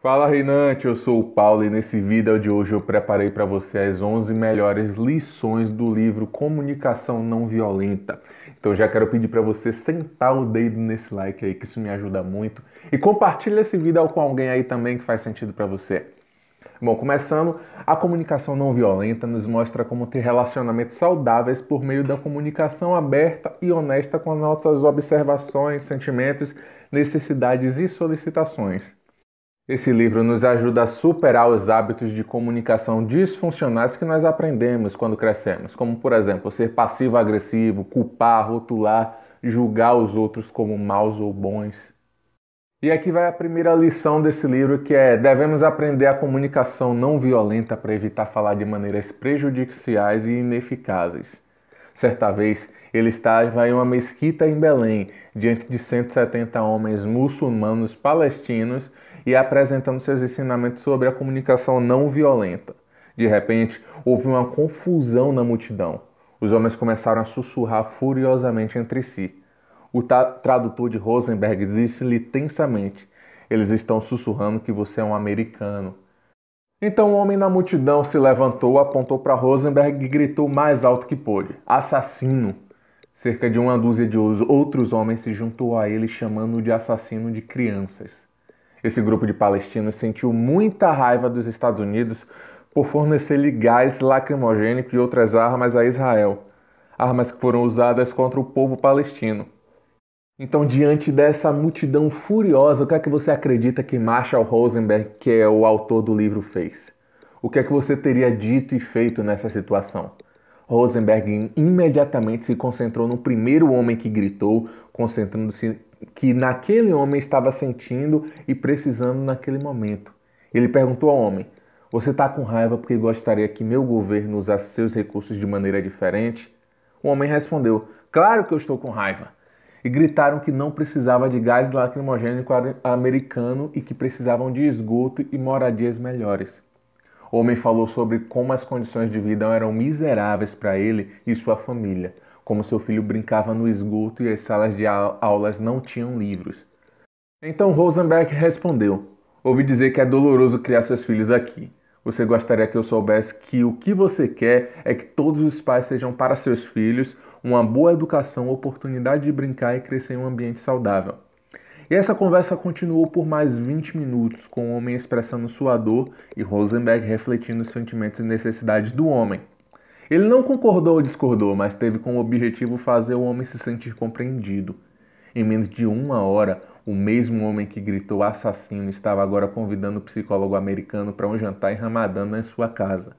Fala Reinante, eu sou o Paulo e nesse vídeo de hoje eu preparei para você as 11 melhores lições do livro Comunicação Não Violenta. Então já quero pedir para você sentar o dedo nesse like aí, que isso me ajuda muito. E compartilha esse vídeo com alguém aí também que faz sentido para você. Bom, começando, a comunicação não violenta nos mostra como ter relacionamentos saudáveis por meio da comunicação aberta e honesta com nossas observações, sentimentos, necessidades e solicitações. Esse livro nos ajuda a superar os hábitos de comunicação disfuncionais que nós aprendemos quando crescemos, como, por exemplo, ser passivo-agressivo, culpar, rotular, julgar os outros como maus ou bons. E aqui vai a primeira lição desse livro, que é: devemos aprender a comunicação não violenta para evitar falar de maneiras prejudiciais e ineficazes. Certa vez, ele estava em uma mesquita em Belém, diante de 170 homens muçulmanos palestinos e apresentando seus ensinamentos sobre a comunicação não violenta. De repente, houve uma confusão na multidão. Os homens começaram a sussurrar furiosamente entre si. O tradutor de Rosenberg disse-lhe tensamente: eles estão sussurrando que você é um americano. Então o homem na multidão se levantou, apontou para Rosenberg e gritou mais alto que pôde: assassino! Cerca de uma dúzia de outros homens se juntou a ele, chamando-o de assassino de crianças. Esse grupo de palestinos sentiu muita raiva dos Estados Unidos por fornecer-lhe gás lacrimogênico e outras armas a Israel, armas que foram usadas contra o povo palestino. Então, diante dessa multidão furiosa, o que é que você acredita que Marshall Rosenberg, que é o autor do livro, fez? O que é que você teria dito e feito nessa situação? Rosenberg imediatamente se concentrou no primeiro homem que gritou, concentrando-se que naquele homem estava sentindo e precisando naquele momento. Ele perguntou ao homem: você está com raiva porque gostaria que meu governo usasse seus recursos de maneira diferente? O homem respondeu: claro que eu estou com raiva. E gritaram que não precisava de gás lacrimogênico americano e que precisavam de esgoto e moradias melhores. O homem falou sobre como as condições de vida eram miseráveis para ele e sua família, como seu filho brincava no esgoto e as salas de aulas não tinham livros. Então Rosenberg respondeu: ouvi dizer que é doloroso criar seus filhos aqui. Você gostaria que eu soubesse que o que você quer é que todos os pais sejam para seus filhos uma boa educação, oportunidade de brincar e crescer em um ambiente saudável. E essa conversa continuou por mais 20 minutos, com o homem expressando sua dor e Rosenberg refletindo os sentimentos e necessidades do homem. Ele não concordou ou discordou, mas teve como objetivo fazer o homem se sentir compreendido. Em menos de uma hora, o mesmo homem que gritou assassino estava agora convidando o psicólogo americano para um jantar em Ramadã na sua casa.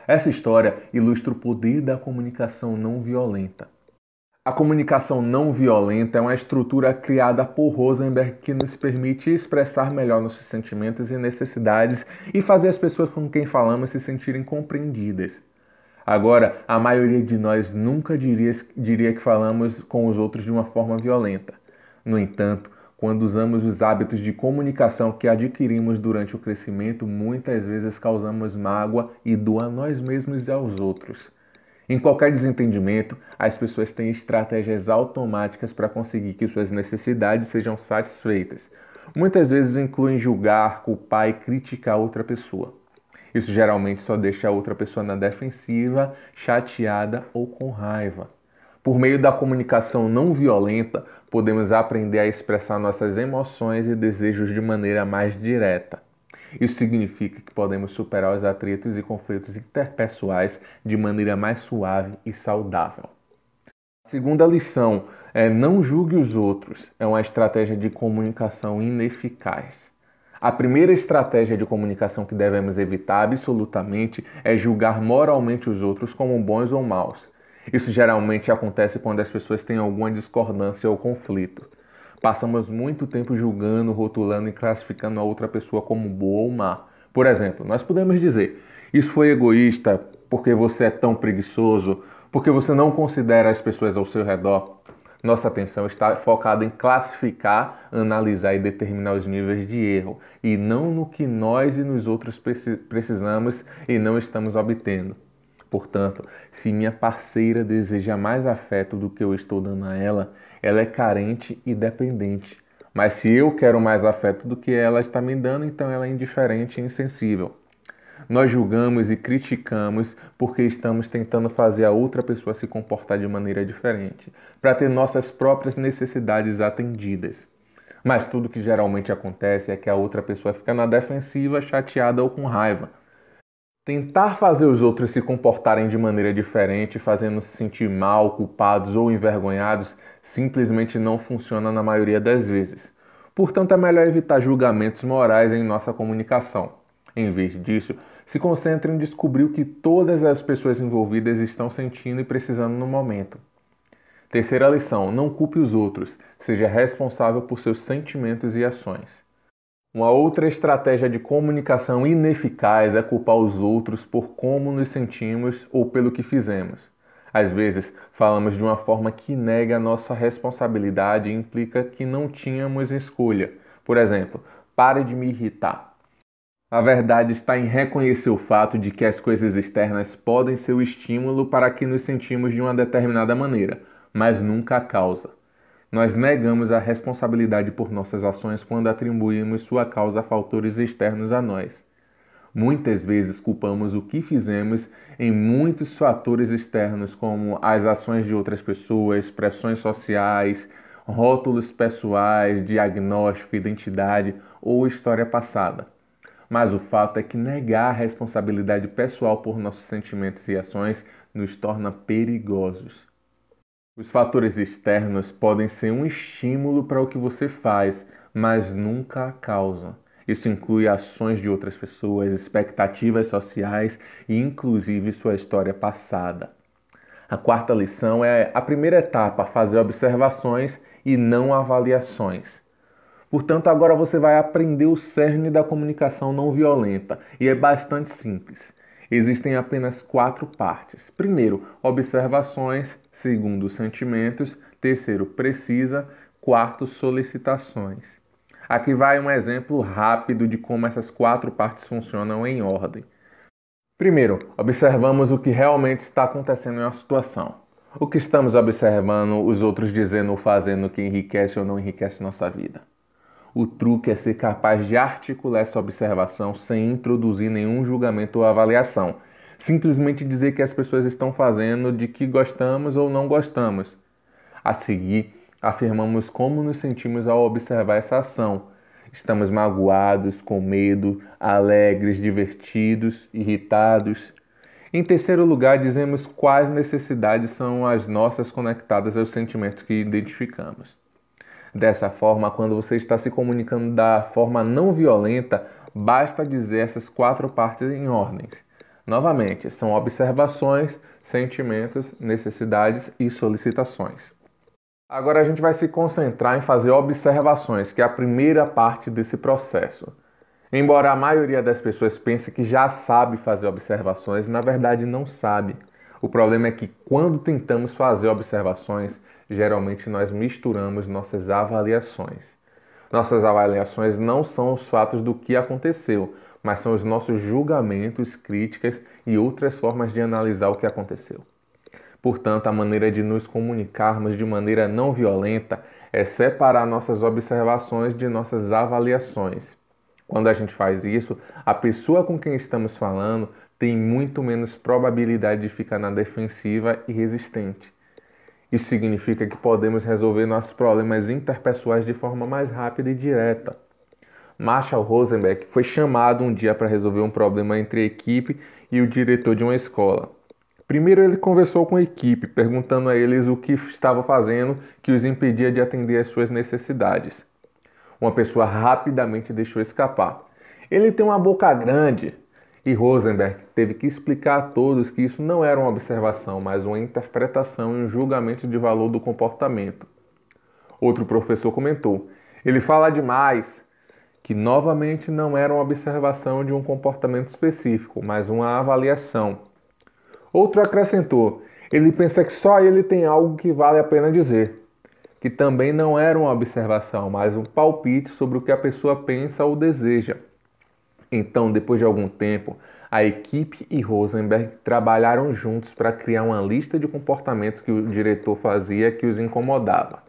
Essa história ilustra o poder da comunicação não violenta. A comunicação não violenta é uma estrutura criada por Rosenberg que nos permite expressar melhor nossos sentimentos e necessidades e fazer as pessoas com quem falamos se sentirem compreendidas. Agora, a maioria de nós nunca diria que falamos com os outros de uma forma violenta. No entanto, quando usamos os hábitos de comunicação que adquirimos durante o crescimento, muitas vezes causamos mágoa e dor a nós mesmos e aos outros. Em qualquer desentendimento, as pessoas têm estratégias automáticas para conseguir que suas necessidades sejam satisfeitas. Muitas vezes incluem julgar, culpar e criticar outra pessoa. Isso geralmente só deixa a outra pessoa na defensiva, chateada ou com raiva. Por meio da comunicação não violenta, podemos aprender a expressar nossas emoções e desejos de maneira mais direta. Isso significa que podemos superar os atritos e conflitos interpessoais de maneira mais suave e saudável. A segunda lição é: não julgue os outros. É uma estratégia de comunicação ineficaz. A primeira estratégia de comunicação que devemos evitar absolutamente é julgar moralmente os outros como bons ou maus. Isso geralmente acontece quando as pessoas têm alguma discordância ou conflito. Passamos muito tempo julgando, rotulando e classificando a outra pessoa como boa ou má. Por exemplo, nós podemos dizer: isso foi egoísta porque você é tão preguiçoso, porque você não considera as pessoas ao seu redor. Nossa atenção está focada em classificar, analisar e determinar os níveis de erro, e não no que nós e nos outros precisamos e não estamos obtendo. Portanto, se minha parceira deseja mais afeto do que eu estou dando a ela, ela é carente e dependente. Mas se eu quero mais afeto do que ela está me dando, então ela é indiferente e insensível. Nós julgamos e criticamos porque estamos tentando fazer a outra pessoa se comportar de maneira diferente, para ter nossas próprias necessidades atendidas. Mas tudo que geralmente acontece é que a outra pessoa fica na defensiva, chateada ou com raiva. Tentar fazer os outros se comportarem de maneira diferente, fazendo-se sentir mal, culpados ou envergonhados, simplesmente não funciona na maioria das vezes. Portanto, é melhor evitar julgamentos morais em nossa comunicação. Em vez disso, se concentre em descobrir o que todas as pessoas envolvidas estão sentindo e precisando no momento. Terceira lição: não culpe os outros, seja responsável por seus sentimentos e ações. Uma outra estratégia de comunicação ineficaz é culpar os outros por como nos sentimos ou pelo que fizemos. Às vezes, falamos de uma forma que nega nossa responsabilidade e implica que não tínhamos escolha. Por exemplo, pare de me irritar. A verdade está em reconhecer o fato de que as coisas externas podem ser o estímulo para que nos sentimos de uma determinada maneira, mas nunca a causa. Nós negamos a responsabilidade por nossas ações quando atribuímos sua causa a fatores externos a nós. Muitas vezes culpamos o que fizemos em muitos fatores externos, como as ações de outras pessoas, pressões sociais, rótulos pessoais, diagnóstico, identidade ou história passada. Mas o fato é que negar a responsabilidade pessoal por nossos sentimentos e ações nos torna perigosos. Os fatores externos podem ser um estímulo para o que você faz, mas nunca a causa. Isso inclui ações de outras pessoas, expectativas sociais e inclusive sua história passada. A quarta lição é a primeira etapa, fazer observações e não avaliações. Portanto, agora você vai aprender o cerne da comunicação não violenta e é bastante simples. Existem apenas 4 partes. Primeiro, observações. Segundo, sentimentos. Terceiro, precisa. Quarto, solicitações. Aqui vai um exemplo rápido de como essas 4 partes funcionam em ordem. Primeiro, observamos o que realmente está acontecendo em uma situação. O que estamos observando, os outros dizendo ou fazendo que enriquece ou não enriquece nossa vida. O truque é ser capaz de articular essa observação sem introduzir nenhum julgamento ou avaliação. Simplesmente dizer que as pessoas estão fazendo de que gostamos ou não gostamos. A seguir, afirmamos como nos sentimos ao observar essa ação. Estamos magoados, com medo, alegres, divertidos, irritados. Em terceiro lugar, dizemos quais necessidades são as nossas conectadas aos sentimentos que identificamos. Dessa forma, quando você está se comunicando da forma não violenta, basta dizer essas 4 partes em ordens. Novamente, são observações, sentimentos, necessidades e solicitações. Agora a gente vai se concentrar em fazer observações, que é a primeira parte desse processo. Embora a maioria das pessoas pense que já sabe fazer observações, na verdade não sabe. O problema é que quando tentamos fazer observações, geralmente nós misturamos nossas avaliações. Nossas avaliações não são os fatos do que aconteceu, mas são os nossos julgamentos, críticas e outras formas de analisar o que aconteceu. Portanto, a maneira de nos comunicarmos de maneira não violenta é separar nossas observações de nossas avaliações. Quando a gente faz isso, a pessoa com quem estamos falando tem muito menos probabilidade de ficar na defensiva e resistente. Isso significa que podemos resolver nossos problemas interpessoais de forma mais rápida e direta. Marshall Rosenberg foi chamado um dia para resolver um problema entre a equipe e o diretor de uma escola. Primeiro ele conversou com a equipe, perguntando a eles o que estava fazendo que os impedia de atender às suas necessidades. Uma pessoa rapidamente deixou escapar: "Ele tem uma boca grande." E Rosenberg teve que explicar a todos que isso não era uma observação, mas uma interpretação e um julgamento de valor do comportamento. Outro professor comentou: "Ele fala demais." Que novamente não era uma observação de um comportamento específico, mas uma avaliação. Outro acrescentou: "Ele pensa que só ele tem algo que vale a pena dizer." Que também não era uma observação, mas um palpite sobre o que a pessoa pensa ou deseja. Então, depois de algum tempo, a equipe e Rosenberg trabalharam juntos para criar uma lista de comportamentos que o diretor fazia que os incomodava.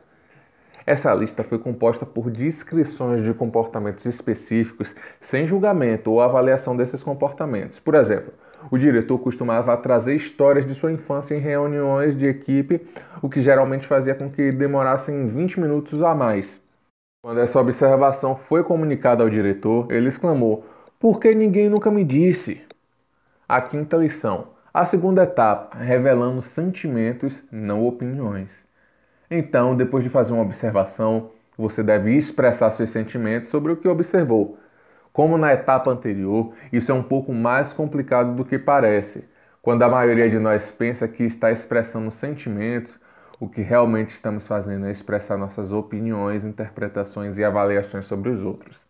Essa lista foi composta por descrições de comportamentos específicos, sem julgamento ou avaliação desses comportamentos. Por exemplo, o diretor costumava trazer histórias de sua infância em reuniões de equipe, o que geralmente fazia com que demorassem 20 minutos a mais. Quando essa observação foi comunicada ao diretor, ele exclamou: "Por que ninguém nunca me disse?" A quinta lição. A segunda etapa, revelando sentimentos, não opiniões. Então, depois de fazer uma observação, você deve expressar seus sentimentos sobre o que observou. Como na etapa anterior, isso é um pouco mais complicado do que parece. Quando a maioria de nós pensa que está expressando sentimentos, o que realmente estamos fazendo é expressar nossas opiniões, interpretações e avaliações sobre os outros.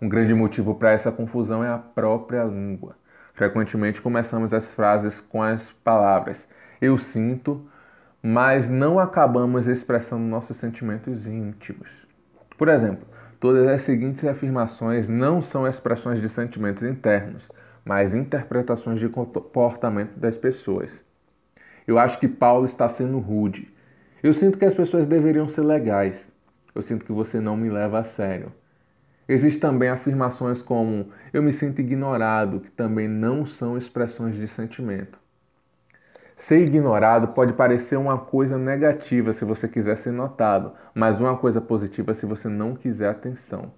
Um grande motivo para essa confusão é a própria língua. Frequentemente começamos as frases com as palavras "eu sinto", mas não acabamos expressando nossos sentimentos íntimos. Por exemplo, todas as seguintes afirmações não são expressões de sentimentos internos, mas interpretações de comportamento das pessoas. Eu acho que Paulo está sendo rude. Eu sinto que as pessoas deveriam ser legais. Eu sinto que você não me leva a sério. Existem também afirmações como "eu me sinto ignorado", que também não são expressões de sentimento. Ser ignorado pode parecer uma coisa negativa se você quiser ser notado, mas uma coisa positiva se você não quiser atenção.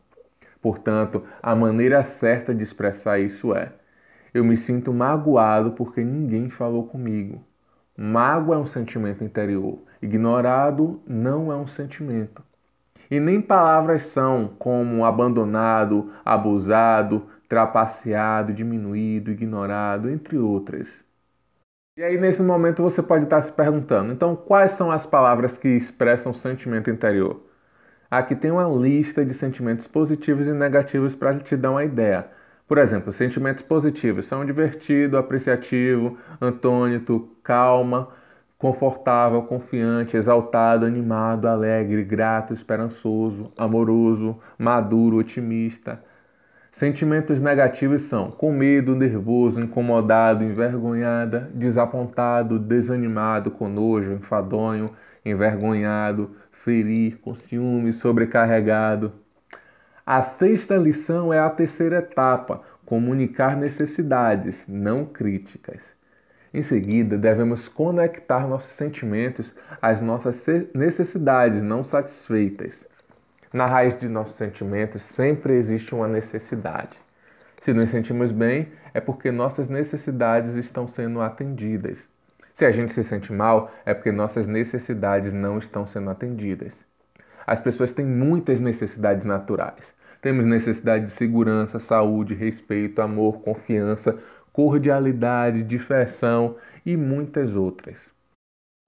Portanto, a maneira certa de expressar isso é: eu me sinto magoado porque ninguém falou comigo. Mágoa é um sentimento interior. Ignorado não é um sentimento. E nem palavras são como abandonado, abusado, trapaceado, diminuído, ignorado, entre outras. E aí, nesse momento, você pode estar se perguntando: então, quais são as palavras que expressam sentimento interior? Aqui tem uma lista de sentimentos positivos e negativos para te dar uma ideia. Por exemplo, sentimentos positivos são divertido, apreciativo, antônimo, calma, confortável, confiante, exaltado, animado, alegre, grato, esperançoso, amoroso, maduro, otimista. Sentimentos negativos são com medo, nervoso, incomodado, envergonhada, desapontado, desanimado, com nojo, enfadonho, envergonhado, ferir, com ciúme, sobrecarregado. A sexta lição é a terceira etapa: comunicar necessidades, não críticas. Em seguida, devemos conectar nossos sentimentos às nossas necessidades não satisfeitas. Na raiz de nossos sentimentos sempre existe uma necessidade. Se nos sentimos bem, é porque nossas necessidades estão sendo atendidas. Se a gente se sente mal, é porque nossas necessidades não estão sendo atendidas. As pessoas têm muitas necessidades naturais. Temos necessidade de segurança, saúde, respeito, amor, confiança, cordialidade, diversão e muitas outras.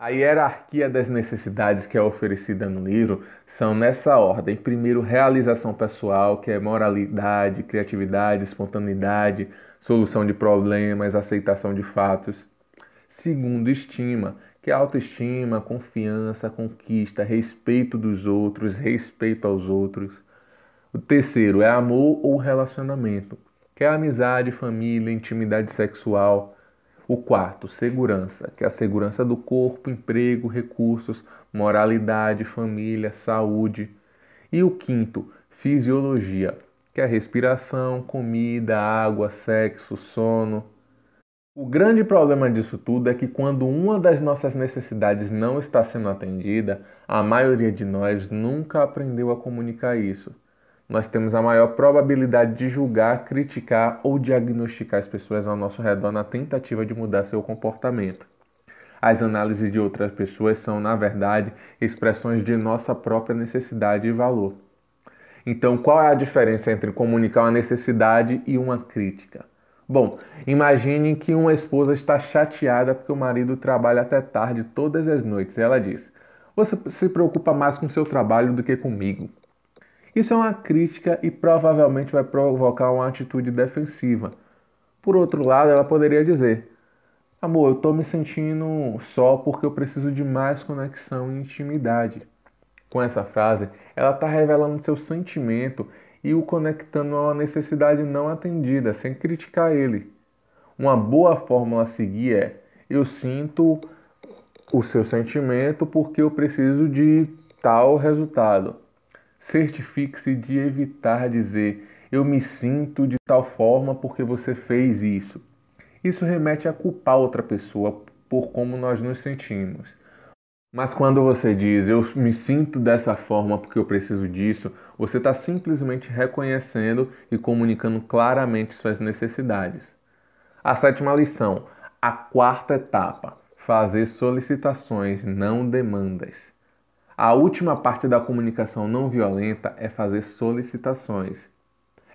A hierarquia das necessidades que é oferecida no livro são nessa ordem. Primeiro, realização pessoal, que é moralidade, criatividade, espontaneidade, solução de problemas, aceitação de fatos. Segundo, estima, que é autoestima, confiança, conquista, respeito dos outros, respeito aos outros. O terceiro é amor ou relacionamento, que é amizade, família, intimidade sexual. O quarto, segurança, que é a segurança do corpo, emprego, recursos, moralidade, família, saúde. E o quinto, fisiologia, que é a respiração, comida, água, sexo, sono. O grande problema disso tudo é que quando uma das nossas necessidades não está sendo atendida, a maioria de nós nunca aprendeu a comunicar isso. Nós temos a maior probabilidade de julgar, criticar ou diagnosticar as pessoas ao nosso redor na tentativa de mudar seu comportamento. As análises de outras pessoas são, na verdade, expressões de nossa própria necessidade e valor. Então, qual é a diferença entre comunicar uma necessidade e uma crítica? Bom, imagine que uma esposa está chateada porque o marido trabalha até tarde todas as noites. Ela diz: "Você se preocupa mais com seu trabalho do que comigo." Isso é uma crítica e provavelmente vai provocar uma atitude defensiva. Por outro lado, ela poderia dizer: "Amor, eu estou me sentindo só porque eu preciso de mais conexão e intimidade." Com essa frase, ela está revelando seu sentimento e o conectando a uma necessidade não atendida, sem criticar ele. Uma boa fórmula a seguir é: eu sinto o seu sentimento porque eu preciso de tal resultado. Certifique-se de evitar dizer eu me sinto de tal forma porque você fez isso. Isso remete a culpar outra pessoa por como nós nos sentimos. Mas quando você diz eu me sinto dessa forma porque eu preciso disso, você está simplesmente reconhecendo e comunicando claramente suas necessidades. A sétima lição, a quarta etapa, fazer solicitações, não demandas. A última parte da comunicação não violenta é fazer solicitações.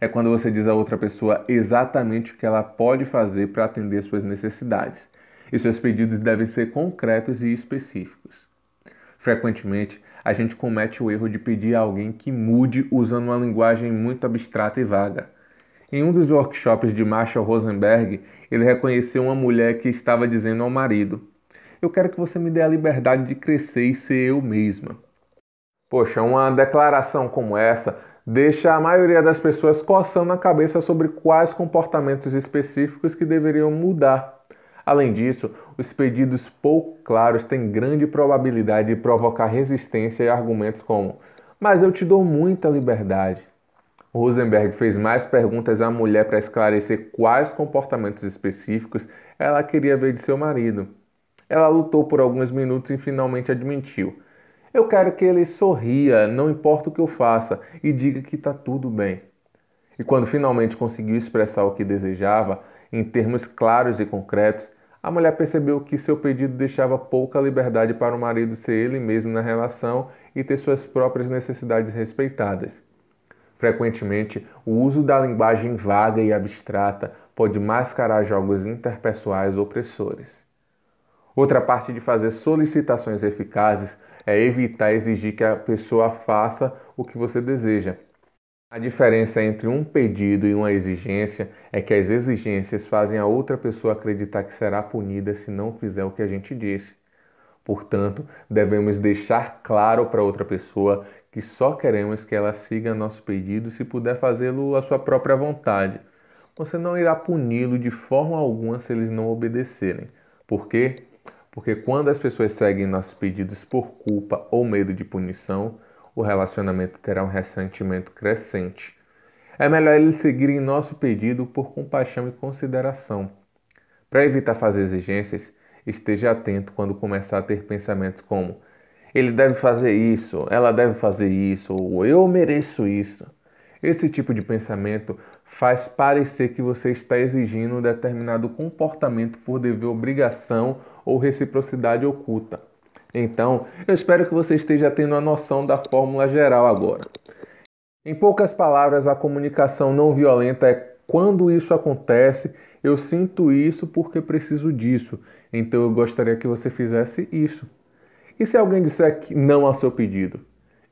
É quando você diz a outra pessoa exatamente o que ela pode fazer para atender suas necessidades. E seus pedidos devem ser concretos e específicos. Frequentemente, a gente comete o erro de pedir a alguém que mude usando uma linguagem muito abstrata e vaga. Em um dos workshops de Marshall Rosenberg, ele reconheceu uma mulher que estava dizendo ao marido: eu quero que você me dê a liberdade de crescer e ser eu mesma. Poxa, uma declaração como essa deixa a maioria das pessoas coçando a cabeça sobre quais comportamentos específicos que deveriam mudar. Além disso, os pedidos pouco claros têm grande probabilidade de provocar resistência e argumentos como: mas eu te dou muita liberdade. Rosenberg fez mais perguntas à mulher para esclarecer quais comportamentos específicos ela queria ver de seu marido. Ela lutou por alguns minutos e finalmente admitiu: eu quero que ele sorria, não importa o que eu faça, e diga que está tudo bem. E quando finalmente conseguiu expressar o que desejava, em termos claros e concretos, a mulher percebeu que seu pedido deixava pouca liberdade para o marido ser ele mesmo na relação e ter suas próprias necessidades respeitadas. Frequentemente, o uso da linguagem vaga e abstrata pode mascarar jogos interpessoais opressores. Outra parte de fazer solicitações eficazes é evitar exigir que a pessoa faça o que você deseja. A diferença entre um pedido e uma exigência é que as exigências fazem a outra pessoa acreditar que será punida se não fizer o que a gente disse. Portanto, devemos deixar claro para outra pessoa que só queremos que ela siga nosso pedido se puder fazê-lo à sua própria vontade. Você não irá puni-lo de forma alguma se eles não obedecerem. Por quê? Porque quando as pessoas seguem nossos pedidos por culpa ou medo de punição, o relacionamento terá um ressentimento crescente. É melhor eles seguirem nosso pedido por compaixão e consideração. Para evitar fazer exigências, esteja atento quando começar a ter pensamentos como: ele deve fazer isso, ela deve fazer isso, ou eu mereço isso. Esse tipo de pensamento faz parecer que você está exigindo um determinado comportamento por dever obrigação ou reciprocidade oculta. Então, eu espero que você esteja tendo a noção da fórmula geral agora. Em poucas palavras, a comunicação não violenta é: quando isso acontece, eu sinto isso porque preciso disso, então eu gostaria que você fizesse isso. E se alguém disser que não ao seu pedido?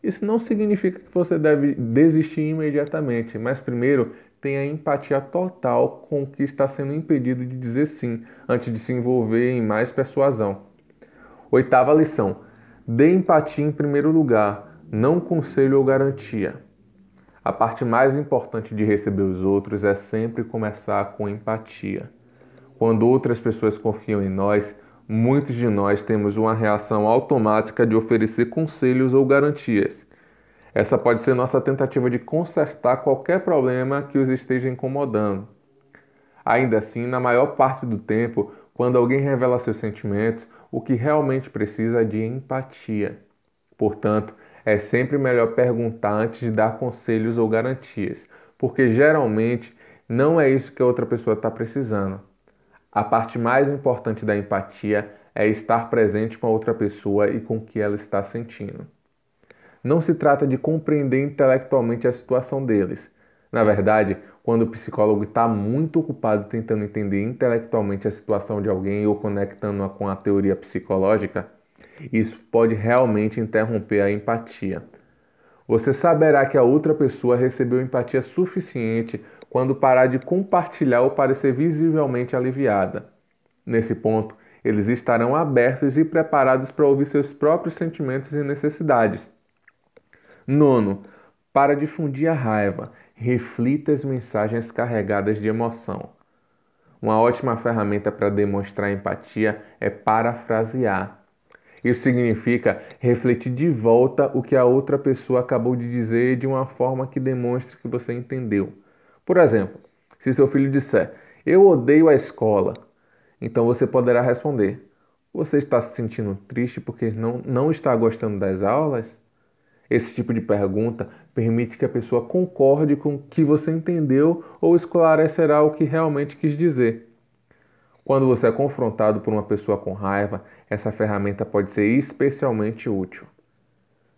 Isso não significa que você deve desistir imediatamente, mas primeiro tenha empatia total com o que está sendo impedido de dizer sim, antes de se envolver em mais persuasão. Oitava lição: dê empatia em primeiro lugar, não conselho ou garantia. A parte mais importante de receber os outros é sempre começar com empatia. Quando outras pessoas confiam em nós, muitos de nós temos uma reação automática de oferecer conselhos ou garantias. Essa pode ser nossa tentativa de consertar qualquer problema que os esteja incomodando. Ainda assim, na maior parte do tempo, quando alguém revela seus sentimentos, o que realmente precisa é de empatia. Portanto, é sempre melhor perguntar antes de dar conselhos ou garantias, porque geralmente não é isso que a outra pessoa está precisando. A parte mais importante da empatia é estar presente com a outra pessoa e com o que ela está sentindo. Não se trata de compreender intelectualmente a situação deles. Na verdade, quando o psicólogo está muito ocupado tentando entender intelectualmente a situação de alguém ou conectando-a com a teoria psicológica, isso pode realmente interromper a empatia. Você saberá que a outra pessoa recebeu empatia suficiente quando parar de compartilhar ou parecer visivelmente aliviada. Nesse ponto, eles estarão abertos e preparados para ouvir seus próprios sentimentos e necessidades. Nono, para difundir a raiva, reflita as mensagens carregadas de emoção. Uma ótima ferramenta para demonstrar empatia é parafrasear. Isso significa refletir de volta o que a outra pessoa acabou de dizer de uma forma que demonstre que você entendeu. Por exemplo, se seu filho disser, eu odeio a escola, então você poderá responder, você está se sentindo triste porque não está gostando das aulas? Esse tipo de pergunta permite que a pessoa concorde com o que você entendeu ou esclarecerá o que realmente quis dizer. Quando você é confrontado por uma pessoa com raiva, essa ferramenta pode ser especialmente útil.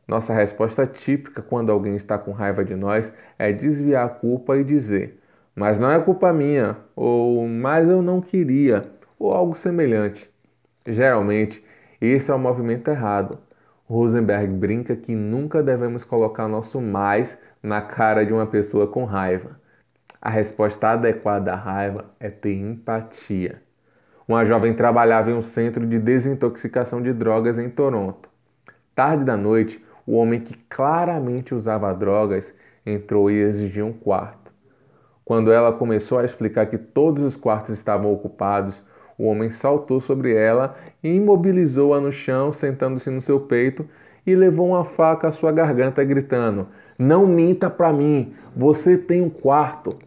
Nossa resposta típica quando alguém está com raiva de nós é desviar a culpa e dizer: mas não é culpa minha, ou mas eu não queria, ou algo semelhante. Geralmente, esse é o movimento errado. Rosenberg brinca que nunca devemos colocar nosso mais na cara de uma pessoa com raiva. A resposta adequada à raiva é ter empatia. Uma jovem trabalhava em um centro de desintoxicação de drogas em Toronto. Tarde da noite, o homem que claramente usava drogas entrou e exigiu um quarto. Quando ela começou a explicar que todos os quartos estavam ocupados, o homem saltou sobre ela e imobilizou-a no chão, sentando-se no seu peito, e levou uma faca à sua garganta, gritando: não minta para mim, você tem um quarto.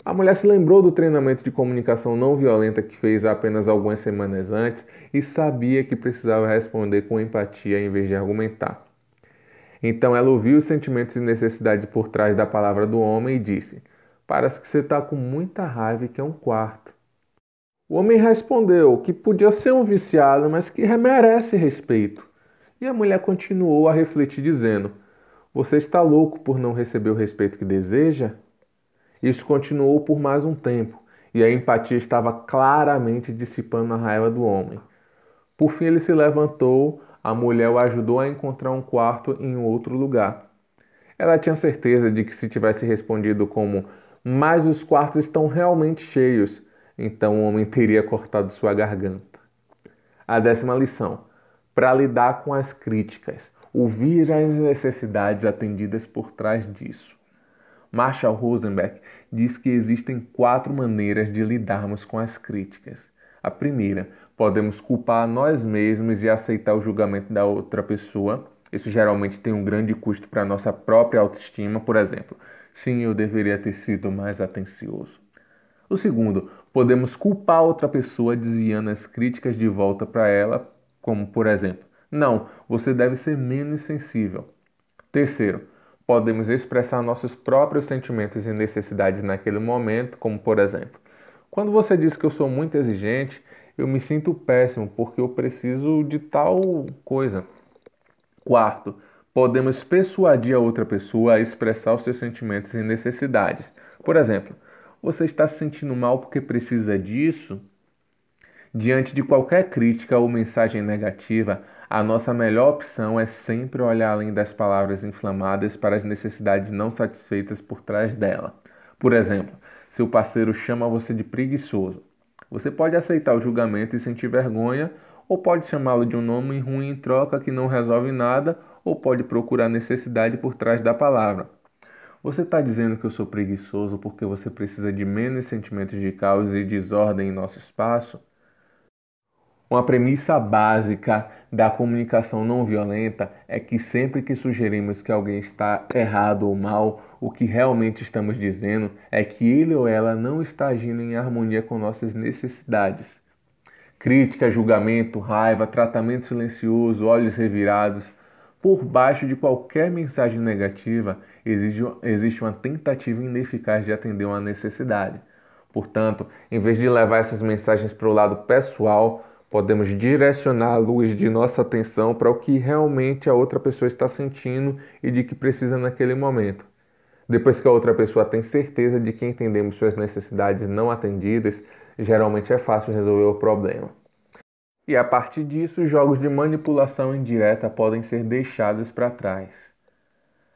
A mulher se lembrou do treinamento de comunicação não violenta que fez apenas algumas semanas antes e sabia que precisava responder com empatia em vez de argumentar. Então ela ouviu os sentimentos e necessidades por trás da palavra do homem e disse: parece que você está com muita raiva e quer um quarto. O homem respondeu que podia ser um viciado, mas que merece respeito. E a mulher continuou a refletir, dizendo: você está louco por não receber o respeito que deseja? Isso continuou por mais um tempo, e a empatia estava claramente dissipando a raiva do homem. Por fim, ele se levantou, a mulher o ajudou a encontrar um quarto em outro lugar. Ela tinha certeza de que se tivesse respondido como mas os quartos estão realmente cheios, então o homem teria cortado sua garganta. A 10ª lição: para lidar com as críticas, ouvir as necessidades atendidas por trás disso. Marshall Rosenberg diz que existem 4 maneiras de lidarmos com as críticas. A primeira, podemos culpar nós mesmos e aceitar o julgamento da outra pessoa. Isso geralmente tem um grande custo para a nossa própria autoestima, por exemplo. Sim, eu deveria ter sido mais atencioso. O segundo, podemos culpar outra pessoa desviando as críticas de volta para ela, como por exemplo, não, você deve ser menos sensível. Terceiro, podemos expressar nossos próprios sentimentos e necessidades naquele momento, como por exemplo, quando você diz que eu sou muito exigente, eu me sinto péssimo porque eu preciso de tal coisa. Quarto, podemos persuadir a outra pessoa a expressar os seus sentimentos e necessidades. Por exemplo, você está se sentindo mal porque precisa disso? Diante de qualquer crítica ou mensagem negativa, a nossa melhor opção é sempre olhar além das palavras inflamadas para as necessidades não satisfeitas por trás dela. Por exemplo, se o parceiro chama você de preguiçoso, você pode aceitar o julgamento e sentir vergonha, ou pode chamá-lo de um nome ruim em troca que não resolve nada, ou pode procurar necessidade por trás da palavra. Você está dizendo que eu sou preguiçoso porque você precisa de menos sentimentos de caos e desordem em nosso espaço? Uma premissa básica da comunicação não violenta é que sempre que sugerimos que alguém está errado ou mal, o que realmente estamos dizendo é que ele ou ela não está agindo em harmonia com nossas necessidades. Crítica, julgamento, raiva, tratamento silencioso, olhos revirados. Por baixo de qualquer mensagem negativa existe uma tentativa ineficaz de atender uma necessidade. Portanto, em vez de levar essas mensagens para o lado pessoal, podemos direcionar a luz de nossa atenção para o que realmente a outra pessoa está sentindo e de que precisa naquele momento. Depois que a outra pessoa tem certeza de que entendemos suas necessidades não atendidas, geralmente é fácil resolver o problema. E a partir disso, os jogos de manipulação indireta podem ser deixados para trás.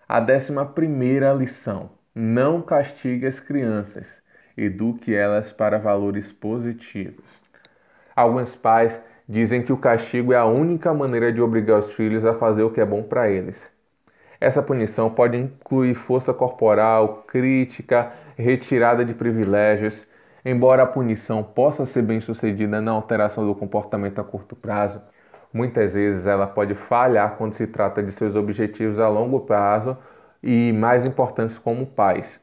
A 11ª lição: não castigue as crianças, eduque elas para valores positivos. Alguns pais dizem que o castigo é a única maneira de obrigar os filhos a fazer o que é bom para eles. Essa punição pode incluir força corporal, crítica, retirada de privilégios. Embora a punição possa ser bem-sucedida na alteração do comportamento a curto prazo, muitas vezes ela pode falhar quando se trata de seus objetivos a longo prazo e mais importantes como pais.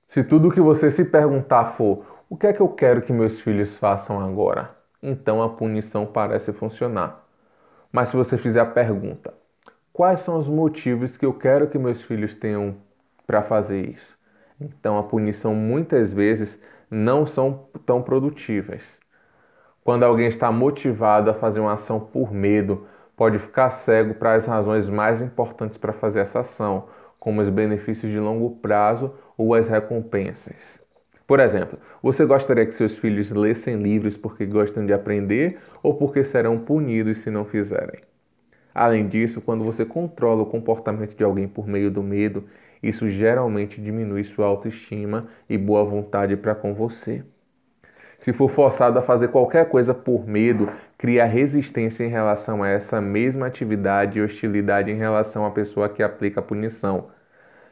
Se tudo o que você se perguntar for o que é que eu quero que meus filhos façam agora, então a punição parece funcionar. Mas se você fizer a pergunta, quais são os motivos que eu quero que meus filhos tenham para fazer isso? Então a punição muitas vezes não são tão produtivas. Quando alguém está motivado a fazer uma ação por medo, pode ficar cego para as razões mais importantes para fazer essa ação, como os benefícios de longo prazo ou as recompensas. Por exemplo, você gostaria que seus filhos lessem livros porque gostam de aprender ou porque serão punidos se não fizerem? Além disso, quando você controla o comportamento de alguém por meio do medo, isso geralmente diminui sua autoestima e boa vontade para com você. Se for forçado a fazer qualquer coisa por medo, cria resistência em relação a essa mesma atividade e hostilidade em relação à pessoa que aplica a punição.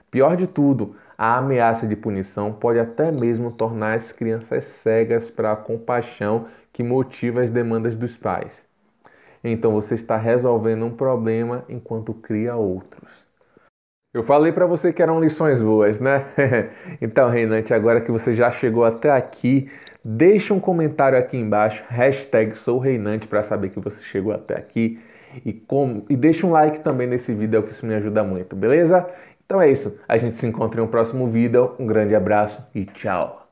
Pior de tudo, a ameaça de punição pode até mesmo tornar as crianças cegas para a compaixão que motiva as demandas dos pais. Então você está resolvendo um problema enquanto cria outros. Eu falei para você que eram lições boas, né? Então, reinante, agora que você já chegou até aqui, deixa um comentário aqui embaixo, #soureinante, para saber que você chegou até aqui. E deixa um like também nesse vídeo, que isso me ajuda muito, beleza? Então é isso, a gente se encontra em um próximo vídeo, um grande abraço e tchau!